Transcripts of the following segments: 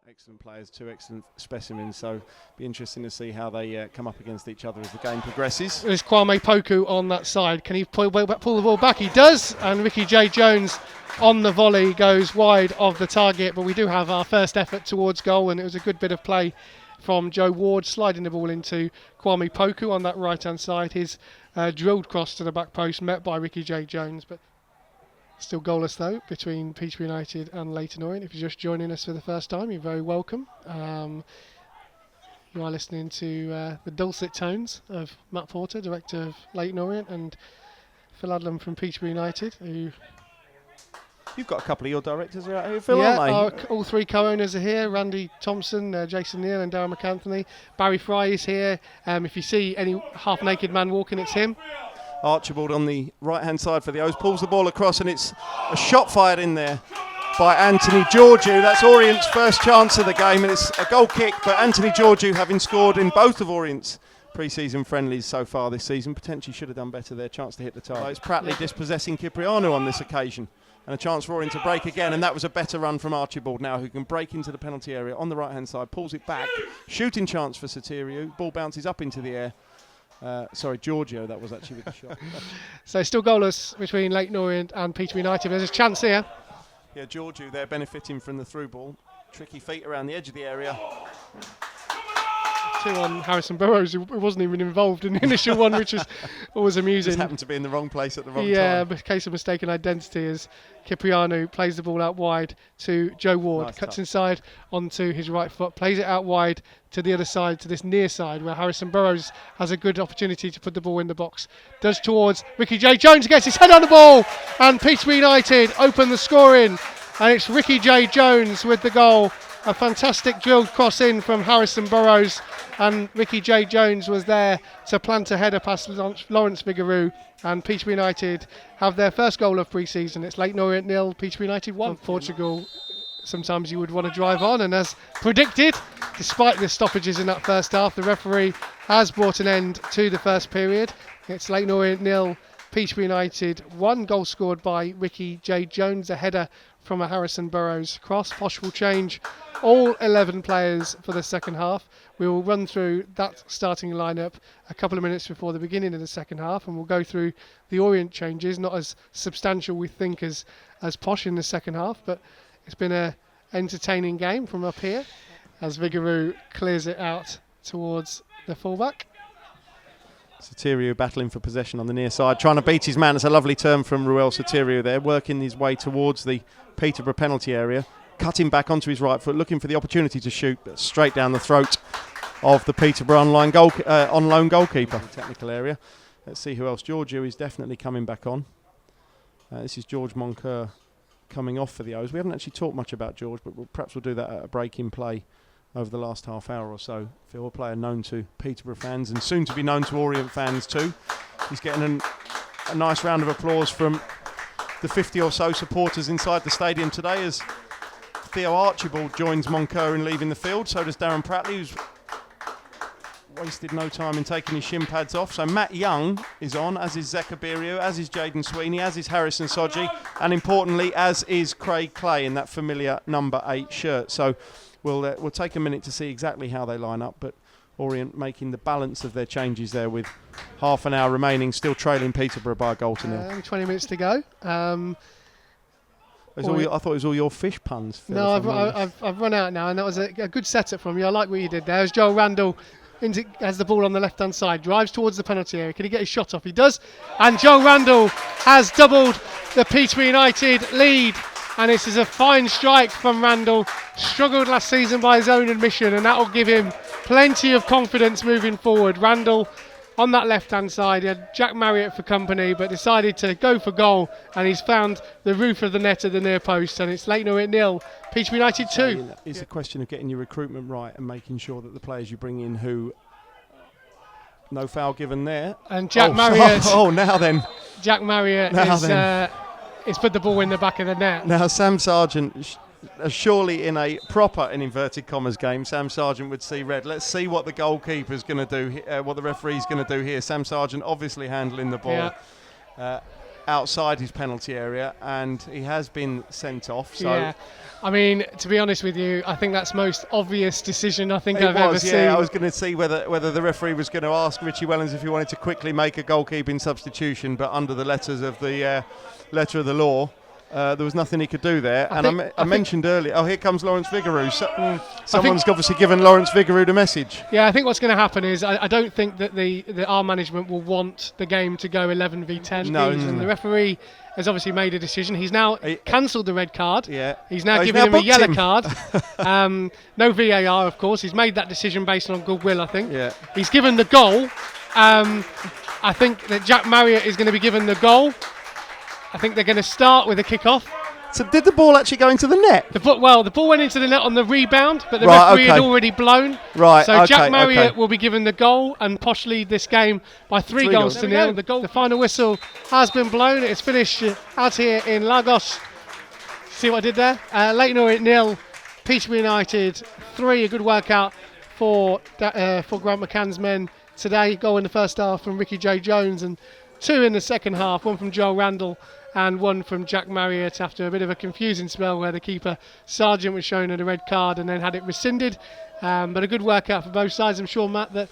excellent players, two excellent specimens, so be interesting to see how they come up against each other as the game progresses. There's Kwame Poku on that side. Can he pull the ball back? He does, and Ricky J. Jones on the volley goes wide of the target, but we do have our first effort towards goal, and it was a good bit of play from Joe Ward, sliding the ball into Kwame Poku on that right-hand side. His drilled cross to the back post, met by Ricky J. Jones, but still goalless though between Peterborough United and Leyton Orient. If you're just joining us for the first time, you're very welcome. You are listening to the dulcet tones of Matt Porter, director of Leyton Orient, and Phil Adlam from Peterborough United, who... You've got a couple of your directors out here, Phil, yeah, aren't they? All three co-owners are here. Randy Thompson, Jason Neal and Darren McAnthony. Barry Fry is here. If you see any half-naked man walking, it's him. Archibald on the right-hand side for the O's, pulls the ball across, and it's a shot fired in there by Anthony Georgiou. That's Orient's first chance of the game, and it's a goal kick, but Anthony Georgiou, having scored in both of Orient's pre-season friendlies so far this season, potentially should have done better there. Chance to hit the target. It's Pratley dispossessing Cipriano on this occasion, and a chance for Orient to break again, and that was a better run from Archibald now, who can break into the penalty area on the right-hand side, pulls it back, shooting chance for Soteriou, ball bounces up into the air. Giorgio, that was actually with the shot. So still goalless between Leyton Orient and Peterborough United. There's a chance here. Yeah, Giorgio there benefiting from the through ball. Tricky feet around the edge of the area. 2 on Harrison Burrows, who wasn't even involved in the initial one, which was always amusing. Just happened to be in the wrong place at the wrong time. Yeah, but case of mistaken identity, as Cipriano plays the ball out wide to Joe Ward, Nice cuts touch. Inside onto his right foot, plays it out wide to the other side, to this near side, where Harrison Burrows has a good opportunity to put the ball in the box. Does towards Ricky J. Jones, gets his head on the ball, and Peterborough United open the scoring, and it's Ricky J. Jones with the goal. A fantastic drilled cross in from Harrison Burrows, and Ricky J. Jones was there to plant a header past Lawrence Vigouroux, and Peterborough United have their first goal of pre-season. It's Leyton Orient 0, Peterborough United 1. Portugal, sometimes you would want to drive on, and as predicted, despite the stoppages in that first half, the referee has brought an end to the first period. It's Leyton Orient 0, Peterborough United 1. Goal scored by Ricky J. Jones, a header from a Harrison Burrows cross. Posh will change all 11 players for the second half. We will run through that starting lineup a couple of minutes before the beginning of the second half, and we'll go through the Orient changes, not as substantial we think as Posh in the second half, but it's been a entertaining game from up here as Vigouroux clears it out towards the fullback. Soteriou battling for possession on the near side, trying to beat his man. It's a lovely turn from Ruel Soteriou there, working his way towards the Peterborough penalty area, cutting back onto his right foot, looking for the opportunity to shoot, but straight down the throat of the Peterborough on loan goalkeeper. Technical area. Let's see who else. Giorgio is definitely coming back on. This is George Moncur coming off for the O's. We haven't actually talked much about George, but perhaps we'll do that at a break in play over the last half hour or so. Phil, a player known to Peterborough fans and soon to be known to Orient fans too. He's getting a nice round of applause from the 50 or so supporters inside the stadium today as Theo Archibald joins Moncur in leaving the field. So does Darren Pratley, who's wasted no time in taking his shin pads off. So Matt Young is on, as is Zekabirio, as is Jaden Sweeney, as is Harrison Sodji, and importantly, as is Craig Clay in that familiar number 8 shirt. So we'll take a minute to see exactly how they line up, but Orient making the balance of their changes there with half an hour remaining, still trailing Peterborough by a goal to nil. 20 minutes to go. I thought it was all your fish puns, Phil. No, I've run out now, and that was a good setup from you. I like what you did there. As Joel Randall has the ball on the left-hand side, drives towards the penalty area. Can he get his shot off? He does. And Joel Randall has doubled the Peterborough United lead. And this is a fine strike from Randall. Struggled last season by his own admission, and that will give him plenty of confidence moving forward. Randall on that left-hand side, he had Jack Marriott for company, but decided to go for goal, and he's found the roof of the net at the near post, and it's Leyton Orient 0, Peterborough United 2. It's a question of getting your recruitment right and making sure that the players you bring in who... No foul given there. And Jack Marriott... now then. Jack Marriott is put the ball in the back of the net. Now Sam Sargent... surely in a proper, in inverted commas, game, Sam Sargent would see red. Let's see what the goalkeeper's going to do, what the referee's going to do here. Sam Sargent obviously handling the ball. Yeah. outside his penalty area, and he has been sent off. So yeah. I mean, to be honest with you, I think that's the most obvious decision I think it I've ever seen. I was going to see whether the referee was going to ask Richie Wellens if he wanted to quickly make a goalkeeping substitution, but under the letters of the letter of the law, there was nothing he could do there. I mentioned earlier, here comes Lawrence Vigouroux. Someone's obviously given Lawrence Vigouroux the message. Yeah, I think what's going to happen is I don't think that our management will want the game to go 11 v 10. And the referee has obviously made a decision. He's now cancelled the red card. Yeah. He's now given him a yellow card. No VAR, of course. He's made that decision based on goodwill, I think. Yeah. He's given the goal. I think that Jack Marriott is going to be given the goal. I think they're going to start with a kickoff. So did the ball actually go into the net? The ball went into the net on the rebound, but the referee had already blown. Right. So Jack Marriott will be given the goal, and Posh lead this game by 3 goals to 0. The final whistle has been blown. It's finished out here in Lagos. See what I did there? Leyton Orient 0, Peterborough United 3. A good workout for Grant McCann's men today. Goal in the first half from Ricky J. Jones, and 2 in the second half. 1 from Joel Randall and 1 from Jack Marriott after a bit of a confusing spell where the keeper Sargent was shown a red card and then had it rescinded. But a good workout for both sides. I'm sure, Matt, that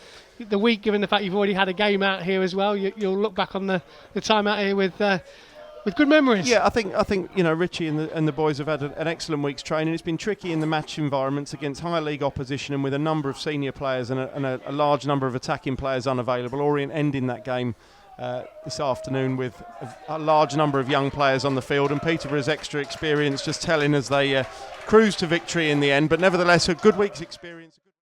the week, given the fact you've already had a game out here as well, you'll look back on the time out here with good memories. Yeah, I think Richie and the boys have had an excellent week's training. It's been tricky in the match environments against higher league opposition and with a number of senior players and a large number of attacking players unavailable. Orient ending that game this afternoon with a large number of young players on the field, and Peterborough's extra experience just telling as they cruise to victory in the end. But nevertheless, a good week's experience.